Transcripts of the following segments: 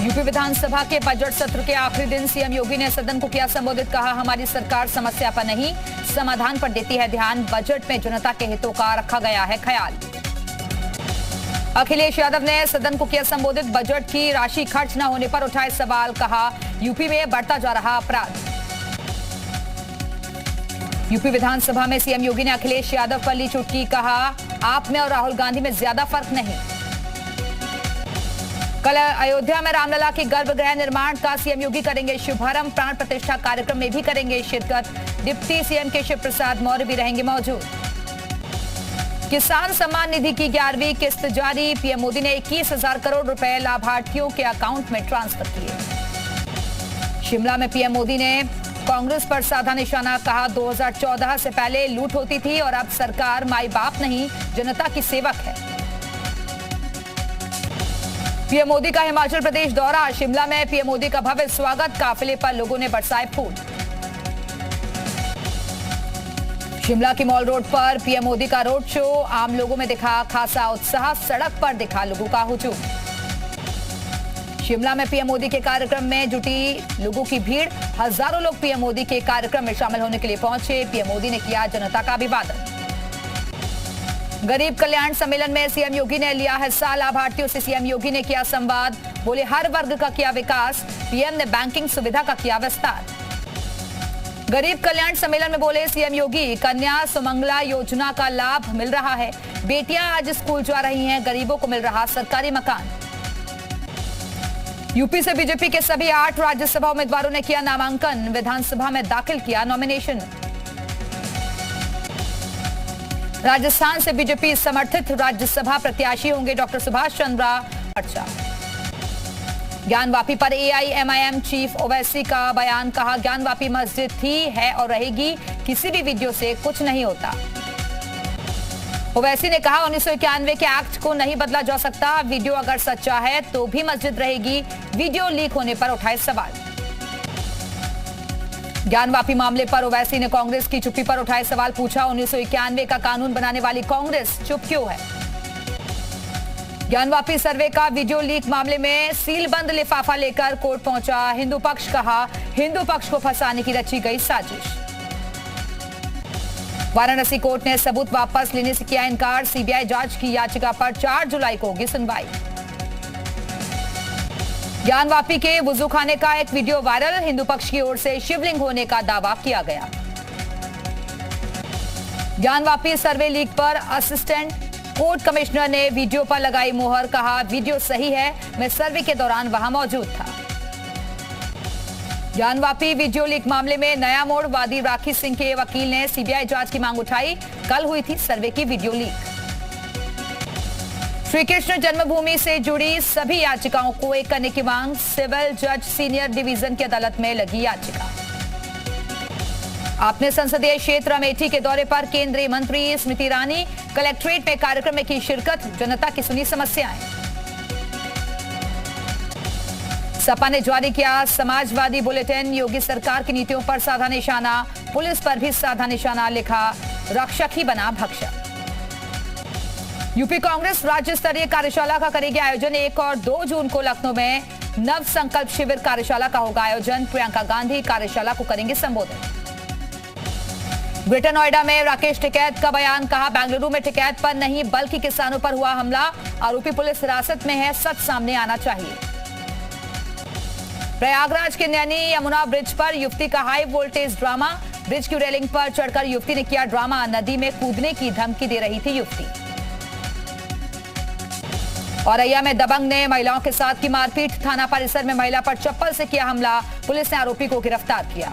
UP विधानसभा के budget सत्र के आखिरी दिन सीएम योगी ने सदन को किया संबोधित। कहा, हमारी सरकार समस्या पर नहीं समाधान पर देती है ध्यान। बजट में जनता के हितों का रखा गया है ख्याल। अखिलेश यादव ने सदन को किया संबोधित। बजट की राशि खर्च न होने पर उठाए सवाल। कहा, यूपी में बढ़ता जा रहा अपराध। यूपी विधानसभा में सीएम योगी ने अखिलेश यादव पर ली चुटकी। कहा, आप में और राहुल गांधी में ज्यादा फर्क नहीं। कल अयोध्या में रामलला के गर्भगृह निर्माण का सीएम योगी करेंगे शुभारंभ। प्राण प्रतिष्ठा कार्यक्रम में भी करेंगे शिरकत। डिप्टी सीएम केशव प्रसाद मौर्य भी रहेंगे मौजूद। किसान सम्मान निधि की 11वीं किस्त जारी। पीएम मोदी ने 21,000 करोड़ रुपए लाभार्थियों के अकाउंट में ट्रांसफर किए। शिमला में पीएम मोदी ने कांग्रेस पर साधा निशाना। कहा, 2014 से पहले लूट होती थी और अब सरकार माई बाप नहीं जनता की सेवक है। पीएम मोदी का हिमाचल प्रदेश दौरा। शिमला में पीएम मोदी का भव्य स्वागत। काफिले पर लोगों ने बरसाए फूल। शिमला की मॉल रोड पर पीएम मोदी का रोड शो। आम लोगों में दिखा खासा उत्साह। सड़क पर दिखा लोगों का हुजूम। शिमला में पीएम मोदी के कार्यक्रम में जुटी लोगों की भीड़। हजारों लोग पीएम मोदी के कार्यक्रम में शामिल होने के लिए पहुंचे। पीएम मोदी ने किया जनता का अभिवादन। गरीब कल्याण सम्मेलन में सीएम योगी ने लिया हिस्सा। लाभार्थियों से सीएम योगी ने किया संवाद। बोले, हर वर्ग का किया विकास। पीएम ने बैंकिंग सुविधा का किया विस्तार। गरीब कल्याण सम्मेलन में बोले सीएम योगी, कन्या सुमंगला योजना का लाभ मिल रहा है। बेटियां आज स्कूल जा रही हैं। गरीबों को मिल रहा सरकारी मकान। यूपी से बीजेपी के सभी 8 राज्यसभा उम्मीदवारों ने किया नामांकन। विधानसभा में दाखिल किया नॉमिनेशन। राजस्थान से बीजेपी समर्थित राज्यसभा प्रत्याशी होंगे डॉक्टर सुभाष चंद्रा चर्चा। ज्ञानवापी पर एआईएमआईएम चीफ ओवैसी का बयान। कहा, ज्ञानवापी मस्जिद थी, है और रहेगी। किसी भी वीडियो से कुछ नहीं होता। ओवैसी ने कहा, 1991 के एक्ट को नहीं बदला जा सकता। वीडियो अगर सच्चा है तो भी मस्जिद रहेगी। वीडियो लीक होने पर उठाए सवाल। ज्ञानवापी मामले पर ओवैसी ने कांग्रेस की चुप्पी पर उठाए सवाल। पूछा, 1991 का कानून बनाने वाली कांग्रेस चुप क्यों है। ज्ञानवापी सर्वे का वीडियो लीक मामले में सीलबंद लिफाफा लेकर कोर्ट पहुंचा हिंदू पक्ष। कहा, हिंदू पक्ष को फंसाने की रची गई साजिश। वाराणसी कोर्ट ने सबूत वापस लेने से किया इनकार। सीबीआई जांच की याचिका पर 4 जुलाई को होगी सुनवाई। ज्ञानवापी के वुजूखाने का एक वीडियो वायरल। हिंदू पक्ष की ओर से शिवलिंग होने का दावा किया गया। ज्ञानवापी सर्वे लीक पर असिस्टेंट कोर्ट कमिश्नर ने वीडियो पर लगाई मोहर। कहा, वीडियो सही है, मैं सर्वे के दौरान वहां मौजूद था। ज्ञानवापी वीडियो लीक मामले में नया मोड़। वादी राखी सिंह के वकील ने सीबीआई जांच की मांग उठाई। कल हुई थी सर्वे की वीडियो लीक। श्री कृष्ण जन्मभूमि से जुड़ी सभी याचिकाओं को एक करने की मांग। सिविल जज सीनियर डिवीजन की अदालत में लगी याचिका। अपने संसदीय क्षेत्र अमेठी के दौरे पर केंद्रीय मंत्री स्मृति ईरानी। कलेक्ट्रेट में कार्यक्रम में की शिरकत। जनता की सुनी समस्याएं। सपा ने जारी किया समाजवादी बुलेटिन। योगी सरकार की नीतियों पर साधा निशाना। पुलिस पर भी साधा निशाना। लिखा, रक्षक ही बना भक्षक। यूपी कांग्रेस राज्य स्तरीय कार्यशाला का करेगी आयोजन। 1 और 2 जून को लखनऊ में नव संकल्प शिविर कार्यशाला का होगा आयोजन। प्रियंका गांधी कार्यशाला को करेंगे संबोधित। ग्रेटर नोएडा में राकेश टिकैत का बयान। कहा, बेंगलुरु में टिकैत पर नहीं बल्कि किसानों पर हुआ हमला। आरोपी पुलिस हिरासत में है, सच सामने आना चाहिए। प्रयागराज के नैनी यमुना ब्रिज पर युवती का हाई वोल्टेज ड्रामा। ब्रिज की रेलिंग पर चढ़कर युवती ने किया ड्रामा। नदी में कूदने की धमकी दे रही थी युवती। औरैया में दबंग ने महिलाओं के साथ की मारपीट। थाना परिसर में महिला पर चप्पल से किया हमला। पुलिस ने आरोपी को गिरफ्तार किया।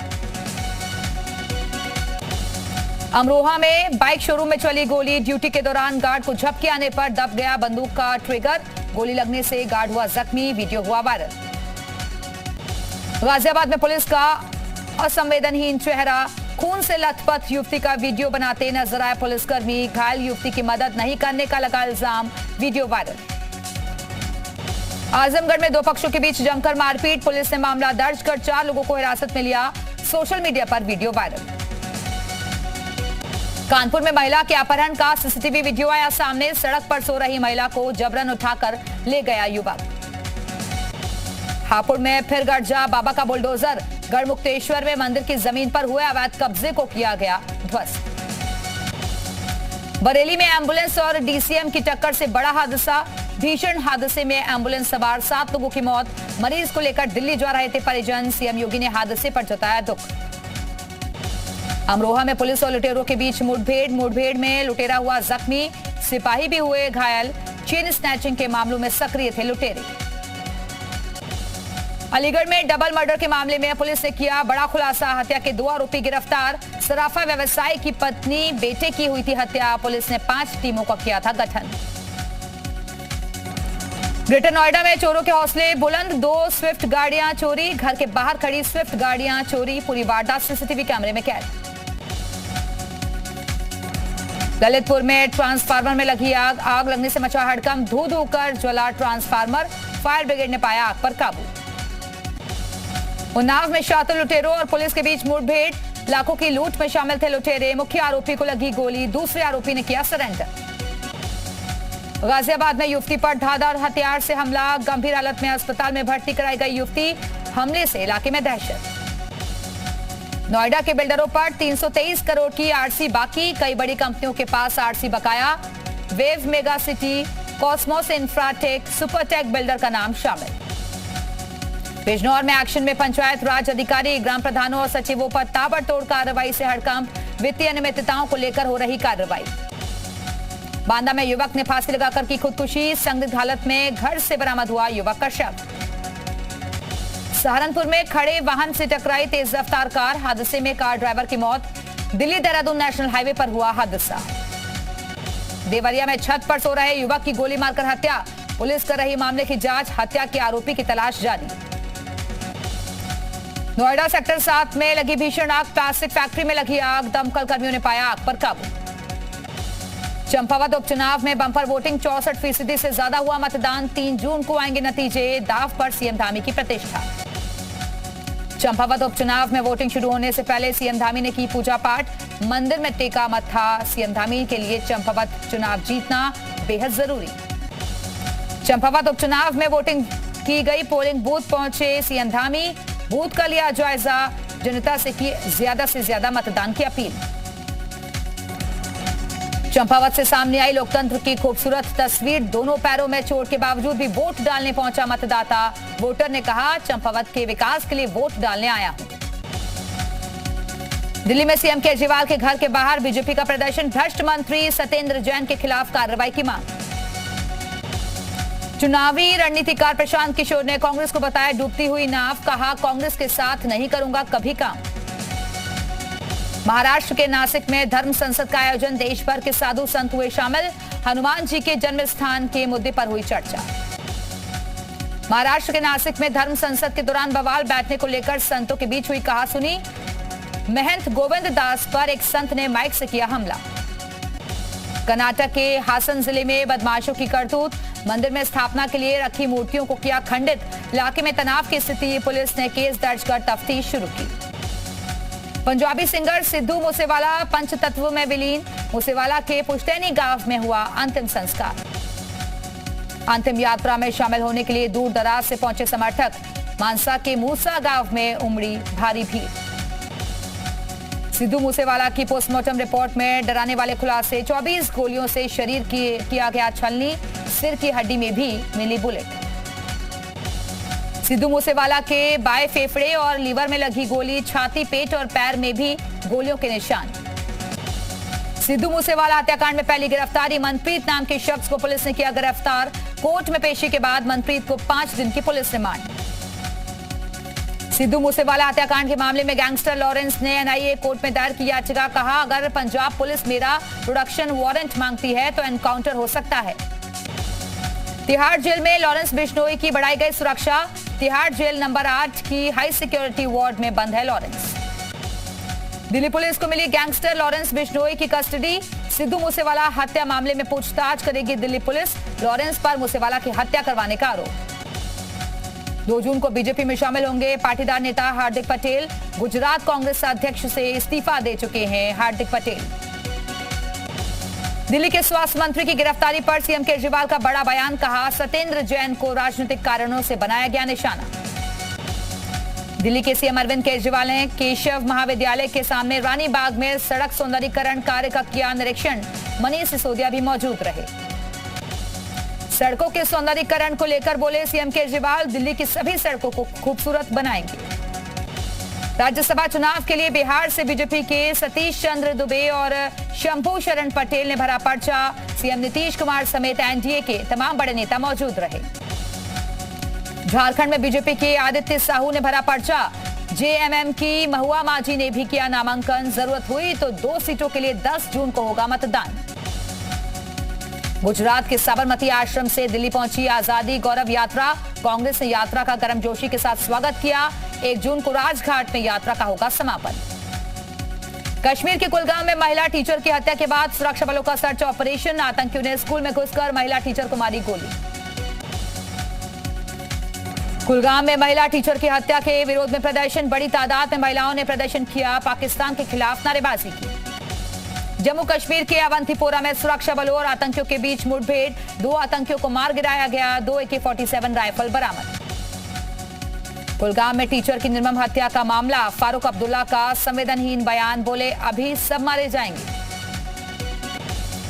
अमरोहा में बाइक शोरूम में चली गोली। ड्यूटी के दौरान गार्ड को झपकी आने पर दब गया बंदूक का ट्रिगर। गोली लगने से गार्ड हुआ जख्मी। वीडियो हुआ वायरल। गाजियाबाद में पुलिस का असंवेदनहीन चेहरा। खून से लथपथ युवती का वीडियो बनाते नजर आए पुलिसकर्मी। घायल युवती की मदद नहीं करने का लगा इल्जाम। Video viral. आजमगढ़ में 2 पक्षों के बीच जमकर मारपीट। पुलिस ने मामला दर्ज कर 4 लोगों को हिरासत में लिया। सोशल मीडिया पर वीडियो वायरल। कानपुर में महिला के अपहरण का सीसीटीवी वीडियो आया सामने। सड़क पर सो रही महिला को जबरन उठाकर ले गया युवक। हापुड़ में फिर गर्जा बाबा का बुलडोजर। गढ़मुक्तेश्वर में मंदिर की जमीन पर हुए अवैध कब्जे को किया गया ध्वस्त। बरेली में एम्बुलेंस और डीसीएम की टक्कर से बड़ा हादसा। भीषण हादसे में एम्बुलेंस सवार 7 लोगों की मौत। मरीज को लेकर दिल्ली जा रहे थे परिजन। सीएम योगी ने हादसे पर जताया दुख। अमरोहा में पुलिस और लुटेरों के बीच मुठभेड़ में लुटेरा हुआ जख्मी, सिपाही भी हुए घायल। चेन स्नैचिंग के मामलों में सक्रिय थे लुटेरे। अलीगढ़ में डबल मर्डर के मामले में पुलिस ने किया बड़ा खुलासा। हत्या के 2 आरोपी गिरफ्तार। सराफा व्यवसायी की पत्नी बेटे की हुई थी हत्या। पुलिस ने 5 टीमों का किया था गठन। ग्रेटर नोएडा में चोरों के हौसले बुलंद। 2 स्विफ्ट गाड़ियां चोरी। घर के बाहर खड़ी स्विफ्ट गाड़ियां चोरी। पूरी वारदात सीसीटीवी कैमरे में कैद। ललितपुर में ट्रांसफार्मर में लगी आग। आग लगने से मचा हड़कंप। धू धू कर ज्वला ट्रांसफार्मर। फायर ब्रिगेड ने पाया आग पर काबू। उन्नाव में शातिर लुटेरों और पुलिस के बीच मुठभेड़। लाखों की लूट में शामिल थे लुटेरे। मुख्य आरोपी को लगी गोली। दूसरे आरोपी ने किया सरेंडर। गाजियाबाद में युवती पर धारदार हथियार से हमला। गंभीर हालत में अस्पताल में भर्ती कराई गई युवती। हमले से इलाके में दहशत। नोएडा के बिल्डरों पर 323 करोड़ की आरसी बाकी। कई बड़ी कंपनियों के पास आरसी बकाया। Wave mega city, Cosmos Infratech, Supertech builder का नाम शामिल। बिजनौर में एक्शन में पंचायत राज अधिकारी। ग्राम प्रधानों और सचिवों पर ताबड़तोड़ कार्रवाई से हड़कंप। वित्तीय अनियमितताओं को लेकर हो रही कार्रवाई। बांदा में युवक ने फांसी लगाकर की खुदकुशी। संदिग्ध हालत में घर से बरामद हुआ युवक का शव। सहारनपुर में खड़े वाहन से टकराई तेज रफ्तार कार। हादसे में कार ड्राइवर की मौत। दिल्ली देहरादून नेशनल हाईवे पर हुआ हादसा। देवरिया में छत पर सो रहे युवक की गोली मारकर हत्या। पुलिस कर रही मामले की जांच। हत्या के आरोपी की तलाश जारी। नोएडा सेक्टर 7 में लगी भीषण आग। प्लास्टिक फैक्ट्री में लगी आग। दमकल कर्मियों ने पाया आग पर काबू। चंपावत उपचुनाव में बंपर वोटिंग। 64% से ज्यादा हुआ मतदान। 3 जून को आएंगे नतीजे। दाव पर सीएम धामी की प्रतिष्ठा। चंपावत उपचुनाव में वोटिंग शुरू होने से पहले सीएम धामी ने की पूजा पाठ। मंदिर में टेका मत्था। सीएम धामी के लिए चंपावत चुनाव जीतना बेहद जरूरी। चंपावत उपचुनाव में वोटिंग की गई। पोलिंग बूथ पहुंचे सीएम धामी। बूथ का लिया जायजा। जनता से की ज्यादा से ज्यादा मतदान की अपील। चंपावत से सामने आई लोकतंत्र की खूबसूरत तस्वीर। दोनों पैरों में चोट के बावजूद भी वोट डालने पहुंचा मतदाता। वोटर ने कहा, चंपावत के विकास के लिए वोट डालने आया हूं। दिल्ली में सीएम केजरीवाल के घर के बाहर बीजेपी का प्रदर्शन। भ्रष्ट मंत्री सत्येंद्र जैन के खिलाफ कार्रवाई की मांग। चुनावी रणनीतिकार प्रशांत किशोर ने कांग्रेस को बताया डूबती हुई नाव। कहा, कांग्रेस के साथ नहीं करूंगा कभी काम। महाराष्ट्र के नासिक में धर्म संसद का आयोजन। देश भर के साधु संत हुए शामिल। हनुमान जी के जन्म स्थान के मुद्दे पर हुई चर्चा। महाराष्ट्र के नासिक में धर्म संसद के दौरान बवाल। बैठने को लेकर संतों के बीच हुई कहासुनी। महंत गोविंद दास पर एक संत ने माइक से किया हमला। कर्नाटक के हासन जिले में बदमाशों की करतूत। मंदिर में स्थापना के लिए रखी मूर्तियों को किया खंडित। इलाके में तनाव की स्थिति। पुलिस ने केस दर्ज कर तफ्तीश शुरू की। पंजाबी सिंगर सिद्धू मूसेवाला पंचतत्व में विलीन। मूसेवाला के पुश्तैनी गांव में हुआ अंतिम संस्कार। अंतिम यात्रा में शामिल होने के लिए दूर दराज से पहुंचे समर्थक। मानसा के मूसा गांव में उमड़ी भारी भीड़। सिद्धू मूसेवाला की पोस्टमार्टम रिपोर्ट में डराने वाले खुलासे। 24 गोलियों से शरीर किया गया छलनी। सिर की हड्डी में भी मिली बुलेट। सिद्धू मूसेवाला के बाएं फेफड़े और लीवर में लगी गोली। छाती, पेट और पैर में भी गोलियों के निशान। सिद्धू मूसेवाला हत्याकांड में पहली गिरफ्तारी। मनप्रीत नाम के शख्स को पुलिस ने किया गिरफ्तार। कोर्ट में पेशी के बाद मनप्रीत को 5 दिन की पुलिस रिमांड। सिद्धू मूसेवाला हत्याकांड के मामले में गैंगस्टर लॉरेंस ने एनआईए कोर्ट में दायर की याचिका। कहा, अगर पंजाब पुलिस मेरा प्रोडक्शन वारंट मांगती है तो एनकाउंटर हो सकता है। तिहाड़ जेल में लॉरेंस बिश्नोई की बढ़ाई गई सुरक्षा। तिहाड़ जेल नंबर 8 की हाई सिक्योरिटी वार्ड में बंद है लॉरेंस। दिल्ली पुलिस को मिली गैंगस्टर लॉरेंस बिश्नोई की कस्टडी। सिद्धू मूसेवाला हत्या मामले में पूछताछ करेगी दिल्ली पुलिस। लॉरेंस पर मूसेवाला की हत्या करवाने का आरोप। 2 जून को बीजेपी में शामिल होंगे पाटीदार नेता हार्दिक पटेल। गुजरात कांग्रेस अध्यक्ष से इस्तीफा दे चुके हैं हार्दिक पटेल। दिल्ली के स्वास्थ्य मंत्री की गिरफ्तारी पर सीएम केजरीवाल का बड़ा बयान। कहा, सत्येंद्र जैन को राजनीतिक कारणों से बनाया गया निशाना। दिल्ली के सीएम अरविंद केजरीवाल ने केशव महाविद्यालय के सामने रानी बाग में सड़क सौंदर्यीकरण कार्य का किया निरीक्षण। मनीष सिसोदिया भी मौजूद रहे। सड़कों के सौंदर्यीकरण को लेकर बोले सीएम केजरीवाल, दिल्ली की सभी सड़कों को खूबसूरत बनाएंगे। राज्यसभा चुनाव के लिए बिहार से बीजेपी के सतीश चंद्र दुबे और शंभू शरण पटेल ने भरा पर्चा। सीएम नीतीश कुमार समेत एनडीए के तमाम बड़े नेता मौजूद रहे। झारखंड में बीजेपी के आदित्य साहू ने भरा पर्चा। जेएमएम की महुआ माझी ने भी किया नामांकन। जरूरत हुई तो 2 सीटों के लिए 10 जून को होगा मतदान। गुजरात के साबरमती आश्रम से दिल्ली पहुंची आजादी गौरव यात्रा। कांग्रेस ने यात्रा का गर्मजोशी के साथ स्वागत किया। 1 जून को राजघाट में यात्रा का होगा समापन। कश्मीर के कुलगाम में महिला टीचर की हत्या के बाद सुरक्षा बलों का सर्च ऑपरेशन। आतंकियों ने स्कूल में घुसकर महिला टीचर को मारी गोली। कुलगाम में महिला टीचर की हत्या के विरोध में प्रदर्शन। बड़ी तादाद में महिलाओं ने प्रदर्शन किया। पाकिस्तान के खिलाफ नारेबाजी की। जम्मू कश्मीर के अवंतीपोरा में सुरक्षा बलों और आतंकियों के बीच मुठभेड़। 2 आतंकियों को मार गिराया गया। 2 AK-47 राइफल बरामद। कुलगाम में टीचर की निर्मम हत्या का मामला। फारूक अब्दुल्ला का संवेदनहीन बयान। बोले, अभी सब मारे जाएंगे।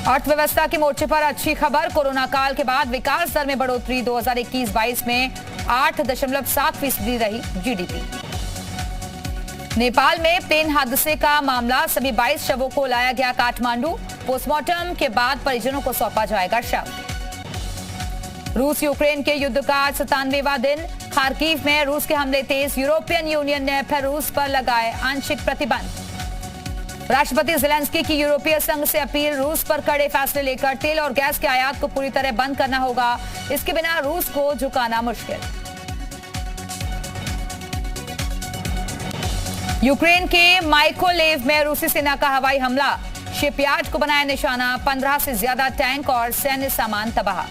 अर्थव्यवस्था के मोर्चे पर अच्छी खबर। कोरोना काल के बाद विकास दर में बढ़ोतरी। 2021-22 में 8.7% रही जीडीपी। नेपाल में प्लेन हादसे का मामला। सभी 22 शवों को लाया गया काठमांडू। पोस्टमार्टम के बाद परिजनों को सौंपा जाएगा शव। रूस यूक्रेन के युद्ध का 97वां दिन। खार्किव में रूस के हमले तेज। यूरोपियन यूनियन ने फिर रूस पर लगाए आंशिक प्रतिबंध। राष्ट्रपति ज़ेलेंस्की की यूरोपीय संघ से अपील। रूस पर कड़े फैसले लेकर तेल और गैस के आयात को पूरी तरह बंद करना होगा। इसके बिना रूस को झुकाना मुश्किल। यूक्रेन के माइकोलेव में रूसी सेना का हवाई हमला। शिपयार्ड को बनाया निशाना। 15 से ज्यादा टैंक और सैन्य सामान तबाह।